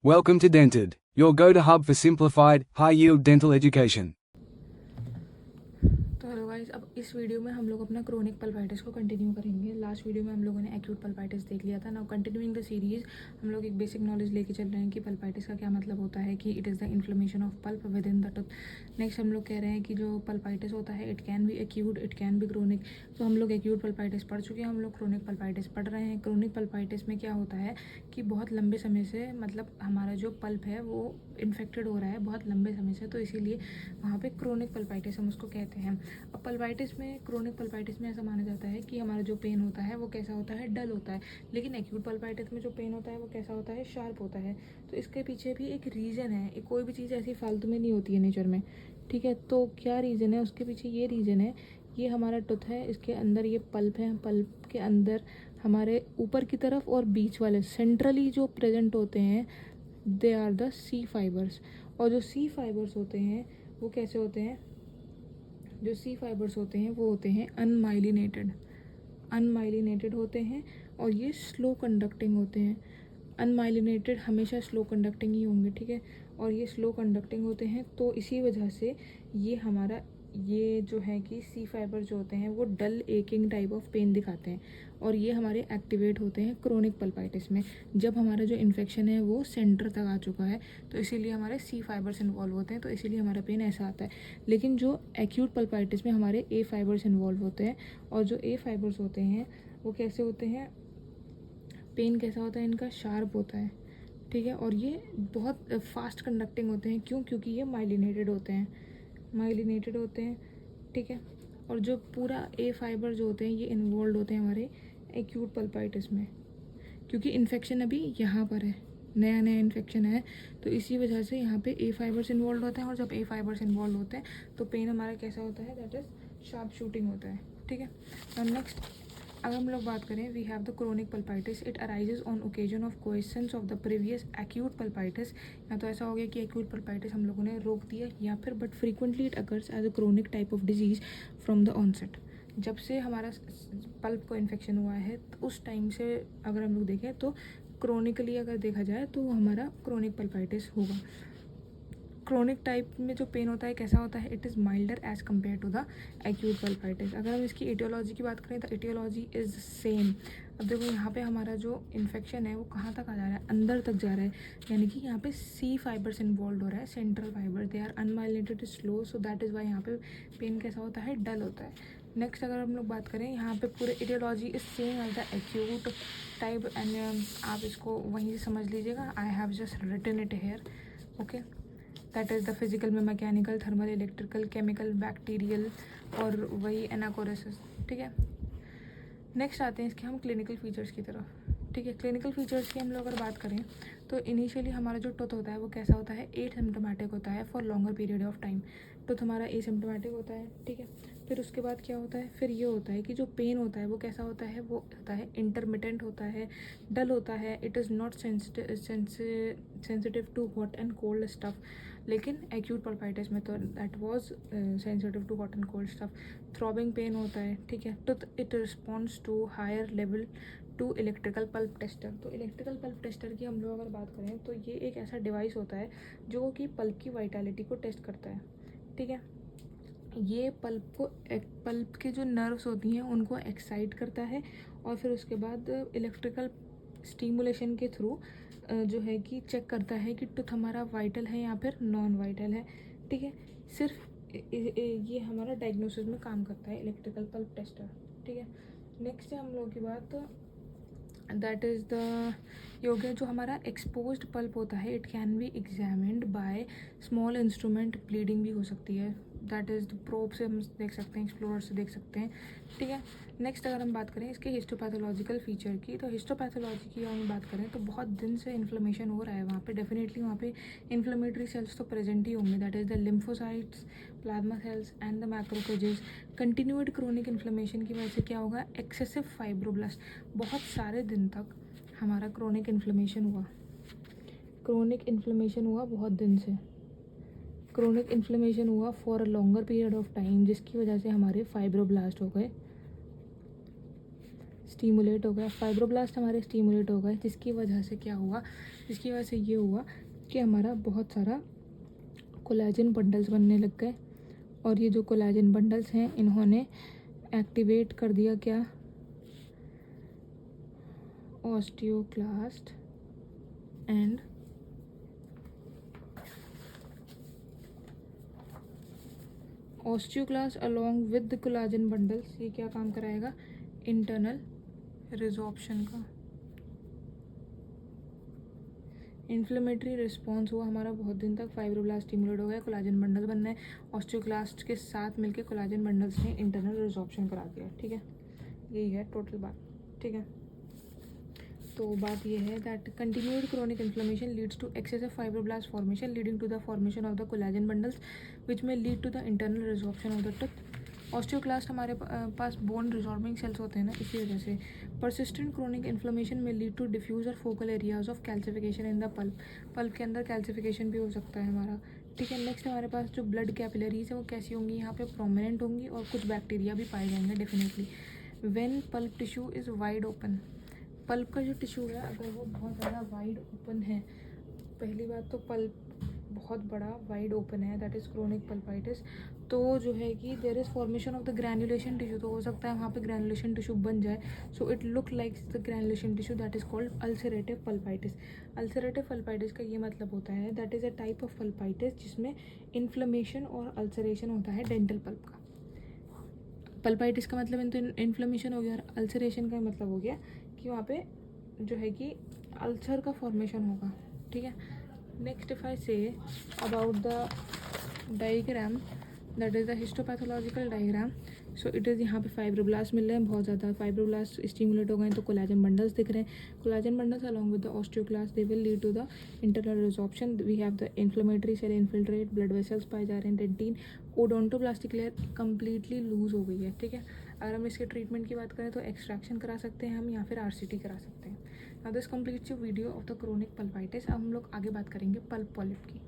Welcome to Dented, your go-to hub for simplified, high-yield dental education. तो hello guys, अब इस video में हम लोग अपना क्रोनिक पल्पाइटिस को कंटिन्यू करेंगे। लास्ट वीडियो में हम लोगों ने एक्यूट पल्पाइटिस देख लिया था। नाउ कंटिन्यूइंग द सीरीज हम लोग एक बेसिक नॉलेज लेके चल रहे हैं कि पल्पाइटिस का क्या मतलब होता है, कि it is the inflammation of pulp with in the tooth. Next हम लोग कह रहे हैं कि जो पल्पाइटिस होता है it can be acute, it can be chronic. तो हम लोग एक्यूट पल्पाइटिस पढ़ चुके हैं, हम लोग क्रोनिक पल्पाइटिस पढ़ रहे हैं। क्रोनिक पल्पाइटिस में क्या होता है कि बहुत लंबे समय से, मतलब हमारा जो पल्प है वो इन्फेक्टेड हो रहा है बहुत लंबे समय से, तो इसीलिए वहाँ पे क्रोनिक पल्पाइटिस हम उसको कहते हैं। अब पल्पाइटिस में, क्रोनिक पल्पाइटिस में ऐसा माना जाता है कि हमारा जो पेन होता है वो कैसा होता है, डल होता है। लेकिन एक्यूट पल्पाइटिस में जो पेन होता है वो कैसा होता है, शार्प होता है। तो इसके पीछे भी एक रीज़न है। कोई भी चीज़ ऐसी फालतू में नहीं होती है नेचर में, ठीक है। तो क्या रीज़न है उसके पीछे? ये रीज़न है, ये हमारा टूथ है, इसके अंदर ये पल्प है, पल्प के अंदर हमारे ऊपर की तरफ और बीच वाले सेंट्रली जो प्रेजेंट होते हैं they are the C fibres. और जो सी फाइबर्स होते हैं वो कैसे होते हैं, जो सी फाइबर्स होते हैं वो होते हैं अनमाइलिनेटेड, अनमाइलिनेटेड होते हैं और ये स्लो कंडक्टिंग होते हैं। अनमाइलिनेटेड हमेशा स्लो कंडक्टिंग ही होंगे, ठीक है। और ये स्लो कंडक्टिंग होते हैं, तो इसी वजह से ये हमारा, ये जो है कि सी फाइबर जो होते हैं वो डल एकिंग टाइप ऑफ पेन दिखाते हैं, और ये हमारे एक्टिवेट होते हैं क्रोनिक पल्पाइटिस में, जब हमारा जो इन्फेक्शन है वो सेंटर तक आ चुका है। तो इसीलिए हमारे सी फाइबर्स इन्वॉल्व होते हैं, तो इसीलिए हमारा पेन ऐसा आता है। लेकिन जो एक्यूट पल्पाइटिस में हमारे ए फाइबर्स इन्वॉल्व होते हैं, और जो ए फाइबर्स होते हैं वो कैसे होते हैं, पेन कैसा होता है इनका, शार्प होता है, ठीक है। और ये बहुत फास्ट कंडक्टिंग होते हैं। क्यों? क्योंकि ये माइलिनेटेड होते हैं, माइलिनेटेड होते हैं, ठीक है। और जो पूरा ए फाइबर जो होते हैं ये इन्वॉल्व होते हैं हमारे एक्यूट पल्पाइटिस में, क्योंकि इन्फेक्शन अभी यहाँ पर है, नया नया इन्फेक्शन है, तो इसी वजह से यहाँ पे ए फाइबर्स इन्वॉल्व होते हैं। और जब ए फाइबर्स इन्वॉल्व होते हैं तो पेन हमारा कैसा होता है, दैट इज़ शार्प शूटिंग होता है, ठीक है। और नेक्स्ट अगर हम लोग बात करें, we have the chronic pulpitis, it arises on occasion of questions of the previous acute pulpitis. या तो ऐसा हो गया कि एक्यूट पल्पाइटिस हम लोगों ने रोक दिया, या फिर but frequently it occurs as a chronic type of disease from the onset. जब से हमारा पल्प को इन्फेक्शन हुआ है तो उस टाइम से अगर हम लोग देखें तो क्रोनिकली अगर देखा जाए तो वो हमारा क्रोनिक पल्पाइटिस होगा। क्रोनिक टाइप में जो पेन होता है कैसा होता है, it is milder as compare to the acute pulpitis. अगर हम इसकी एटियोलॉजी की बात करें तो एटियोलॉजी इज़ सेम। अब देखो यहाँ पे हमारा जो इन्फेक्शन है वो कहाँ तक आ जा रहा है, अंदर तक जा रहा है, यानी कि यहाँ पे सी फाइबर्स इन्वॉल्व हो रहा है, central fibre, they are unmyelinated slow, so that is why यहाँ पे पेन कैसा होता है, डल होता है। नेक्स्ट अगर हम लोग बात करें, यहाँ पे पूरे etiology is same as the acute type, and आप इसको वहीं से समझ लीजिएगा। I have just written it here, okay. That is the physical में mechanical, thermal, electrical, chemical, bacterial और वही एनाकोरेसिस, ठीक है। नेक्स्ट आते हैं इसके हम क्लिनिकल फीचर्स की तरफ, ठीक है। क्लिनिकल फीचर्स की हम लोग अगर बात करें तो इनिशियली हमारा जो टूथ होता है वो कैसा होता है, एसिम्प्टोमेटिक होता है for longer period of time. Tooth हमारा एसिम्प्टोमेटिक होता है, ठीक है। फिर उसके बाद क्या होता है, फिर ये होता है कि जो पेन होता है वो कैसा होता है, वो होता है इंटरमिटेंट होता है, डल होता है, it is not sensitive to hot and cold stuff. लेकिन एक्यूट पल्पाइटिस में तो that was sensitive to hot and cold stuff. Throbbing pain होता है, ठीक है। तो it responds to higher level to electrical pulp tester. तो इलेक्ट्रिकल पल्प टेस्टर की हम लोग अगर बात करें तो ये एक ऐसा डिवाइस होता है जो कि पल्प की वाइटलिटी को टेस्ट करता है, ठीक है। ये पल्प के जो नर्व्स होती हैं उनको एक्साइट करता है, और फिर उसके बाद इलेक्ट्रिकल स्टीमुलेशन के थ्रू जो है कि चेक करता है कि टूथ हमारा वाइटल है या फिर नॉन वाइटल है, ठीक है। सिर्फ ये हमारा डायग्नोसिस में काम करता है इलेक्ट्रिकल पल्प टेस्टर, ठीक है। नेक्स्ट है हम लोगों की बात, दैट इज़ द ये हो गया जो हमारा एक्सपोज्ड पल्प होता है, it can be examined by small instrument, bleeding भी हो सकती है, दैट इज़ प्रोब से हम देख सकते हैं, एक्सप्लोरर से देख सकते हैं, ठीक है। नेक्स्ट अगर हम बात करें इसके हिस्टोपैथोलॉजिकल फीचर की, तो हिस्टोपैथोलॉजी की हम बात करें तो बहुत दिन से इन्फ्लेमेशन हो रहा है वहाँ पे, डेफिनेटली वहाँ पे इन्फ्लेमेटरी सेल्स तो प्रेजेंट ही होंगे, that is the lymphocytes, plasma cells and the macrophages. Continued chronic inflammation की वजह से क्या होगा, एक्सेसिव फाइब्रोब्लास्ट, बहुत सारे दिन तक हमारा क्रोनिक इन्फ्लेमेशन हुआ, क्रोनिक इन्फ्लेमेशन हुआ बहुत दिन से, क्रोनिक इन्फ्लेमेशन हुआ for a longer period of time, जिसकी वजह से हमारे फाइब्रोब्लास्ट हो गए, स्टीमुलेट हो गया, फाइब्रोब्लास्ट हमारे स्टीमुलेट हो गए, जिसकी वजह से क्या हुआ जिसकी वजह से ये हुआ कि हमारा बहुत सारा कोलेजन बंडल्स बनने लग गए, और ये जो कोलेजन बंडल्स हैं इन्होंने एक्टिवेट कर दिया क्या, osteoclast and osteoclast along with the collagen bundles. ये क्या काम कराएगा, इंटरनल रिजॉर्प्शन का। इन्फ्लेमेटरी रिस्पॉन्स हुआ हमारा बहुत दिन तक, फाइब्रोब्लास्ट स्टिमुलेट हो गया, कोलेजन बंडल बनना है, ऑस्टियोक्लास्ट के साथ मिलके कोलेजन बंडल्स ने इंटरनल रिजॉर्प्शन करा दिया। ठीक है, यही है टोटल बात। ठीक है, तो बात ये है that continued chronic inflammation leads to excessive fibroblast formation leading to the formation of the collagen bundles which may lead to the internal resorption of the tooth. Osteoclast हमारे पास बोन रिजॉर्बिंग सेल्स होते हैं ना, इसी वजह से। परसिस्टेंट क्रोनिक इन्फ्लेमेशन में lead to diffuse और focal areas of calcification in the pulp. Pulp के अंदर कैल्सिफिकेशन भी हो सकता है हमारा। ठीक है, नेक्स्ट हमारे पास जो ब्लड कैपिलरीज है वो कैसी होंगी, यहाँ पे प्रोमिनेंट होंगी, और कुछ बैक्टीरिया भी पाए जाएंगे definitely. When pulp tissue is wide open, pulp का जो टिश्यू है अगर वो बहुत ज़्यादा वाइड ओपन है, पहली बात तो पल्प बहुत बड़ा वाइड ओपन है, दैट इज़ क्रोनिक पल्पाइटिस, तो जो है कि there is formation of the granulation tissue, तो हो सकता है वहाँ पे ग्रैनुलेशन टिश्यू बन जाए। So it look like the granulation tissue, that is called ulcerative pulpitis. Ulcerative pulpitis का ये मतलब होता है that is a type of pulpitis जिसमें इन्फ्लेमेशन और अल्सरेशन होता है डेंटल पल्प का। पल्पाइटिस का मतलब इन्फ्लेमेशन हो गया, और अल्सरेशन का मतलब हो गया कि वहाँ पे जो है कि अल्सर का फॉर्मेशन होगा। ठीक है, next if I say about the diagram, that is the histopathological diagram. So it is, यहाँ पे फाइब्रोब्लास्ट मिल रहे हैं बहुत ज़्यादा, फाइब्रोब्लास्ट स्टिमुलेट हो गए तो कोलेजन बंडल्स दिख रहे हैं, collagen bundles along with the osteoclast they will lead to the internal resorption. We have the inflammatory cell infiltrate, blood vessels पाए जा रहे हैं, dentin, odontoblastic layer completely lose हो गई है। ठीक है, अगर हम इसके ट्रीटमेंट की बात करें तो एक्सट्रैक्शन करा सकते हैं हम, या फिर आरसीटी करा सकते हैं। Now this completes your video of the chronic pulpitis. अब हम लोग आगे बात करेंगे पल्प पॉलिप की।